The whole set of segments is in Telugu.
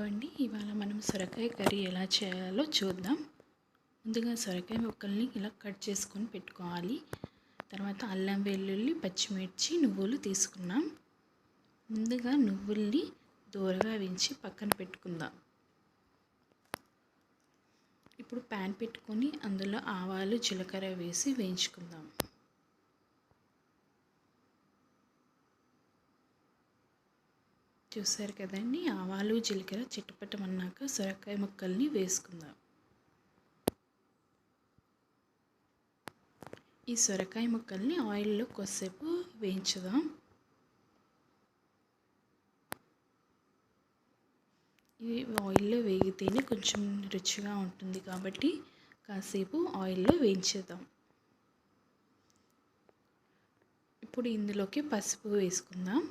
హలో అండి, ఇవాళ మనం సొరకాయ కర్రీ ఎలా చేయాలో చూద్దాం. ముందుగా సొరకాయ ముక్కల్ని ఇలా కట్ చేసుకొని పెట్టుకోవాలి. తర్వాత అల్లం వెల్లుల్లి పచ్చిమిర్చి నువ్వులు తీసుకున్నాం. ముందుగా నువ్వుల్ని దూరగా వేయించి పక్కన పెట్టుకుందాం. ఇప్పుడు ప్యాన్ పెట్టుకొని అందులో ఆవాలు జీలకర్ర వేసి వేయించుకుందాం. చూసారు కదండి, ఆవాలు జీలకర్ర చిటపటమన్నాక సొరకాయ ముక్కల్ని వేసుకుందాం. ఈ సొరకాయ ముక్కల్ని ఆయిల్లో కొద్దిసేపు వేయించుదాం. ఇవి ఆయిల్లో వేగితేనే కొంచెం రుచిగా ఉంటుంది కాబట్టి కాసేపు ఆయిల్లో వేయించేద్దాం. ఇప్పుడు ఇందులోకి పసుపు వేసుకుందాం.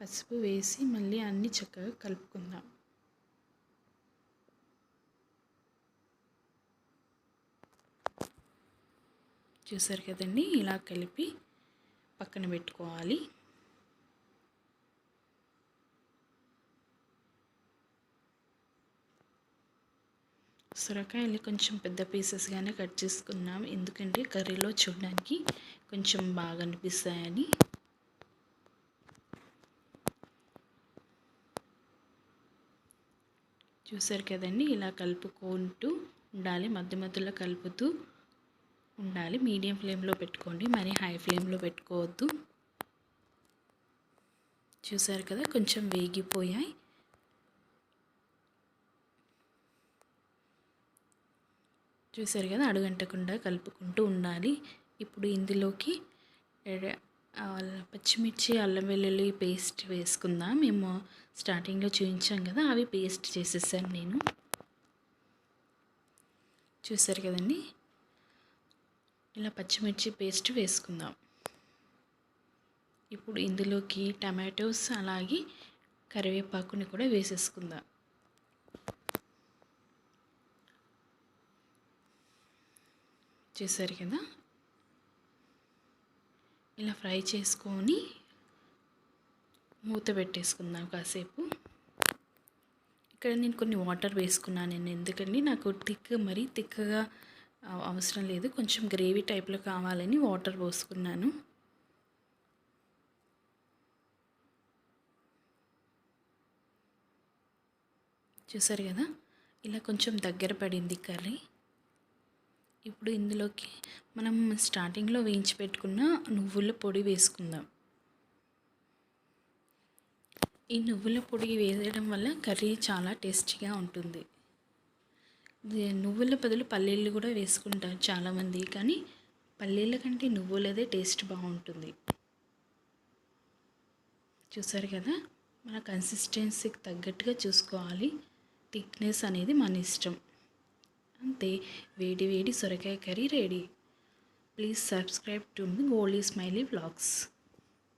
పసుపు వేసి మళ్ళీ అన్నీ చక్కగా కలుపుకుందాం. చూసారు కదండి, ఇలా కలిపి పక్కన పెట్టుకోవాలి. సొరకాయలు కొంచెం పెద్ద పీసెస్గానే కట్ చేసుకున్నాం, ఎందుకంటే కర్రీలో చూడడానికి కొంచెం బాగా అనిపిస్తాయని. చూసారు కదండి, ఇలా కలుపుకుంటూ ఉండాలి, మధ్య మధ్యలో కలుపుతూ ఉండాలి. మీడియం ఫ్లేమ్లో పెట్టుకోండి, మరి హై ఫ్లేమ్లో పెట్టుకోవద్దు. చూసారు కదా, కొంచెం వేగిపోయాయి. చూసారు కదా, అడుగంటకుండా కలుపుకుంటూ ఉండాలి. ఇప్పుడు ఇందులోకి పచ్చిమిర్చి అల్లం వెల్లుల్లి పేస్ట్ వేసుకుందాం. మేము స్టార్టింగ్లో చూపించాం కదా, అవి పేస్ట్ చేసేసాను నేను. చూసారు కదండి, ఇలా పచ్చిమిర్చి పేస్ట్ వేసుకుందాం. ఇప్పుడు ఇందులోకి టమాటోస్ అలాగే కరివేపాకుని కూడా వేసేసుకుందాం. చూసారు కదా, ఇలా ఫ్రై చేసుకొని మూత పెట్టేసుకుందాం కాసేపు. ఇక్కడ నేను కొన్ని వాటర్ వేసుకున్నాను, ఎందుకంటే నాకు మరీ థిక్గా అవసరం లేదు, కొంచెం గ్రేవీ టైప్లో కావాలని వాటర్ పోసుకున్నాను. చూసారు కదా, ఇలా కొంచెం దగ్గర పడింది కర్రీ. ఇప్పుడు ఇందులోకి మనం స్టార్టింగ్లో వేయించి పెట్టుకున్న నువ్వుల పొడి వేసుకుందాం. ఈ నువ్వుల పొడి వేయడం వల్ల కర్రీ చాలా టేస్టీగా ఉంటుంది. నువ్వుల బదులు పల్లీలు కూడా వేసుకుంటారు చాలామంది, కానీ పల్లీల కంటే నువ్వులదే టేస్ట్ బాగుంటుంది. చూసారు కదా, మన కన్సిస్టెన్సీకి తగ్గట్టుగా చూసుకోవాలి. థిక్నెస్ అనేది మన ఇష్టం. అంతే, వేడి వేడి సొరకాయ curry ready. Please subscribe to మీ గోల్డీ స్మైలీ వ్లాగ్స్.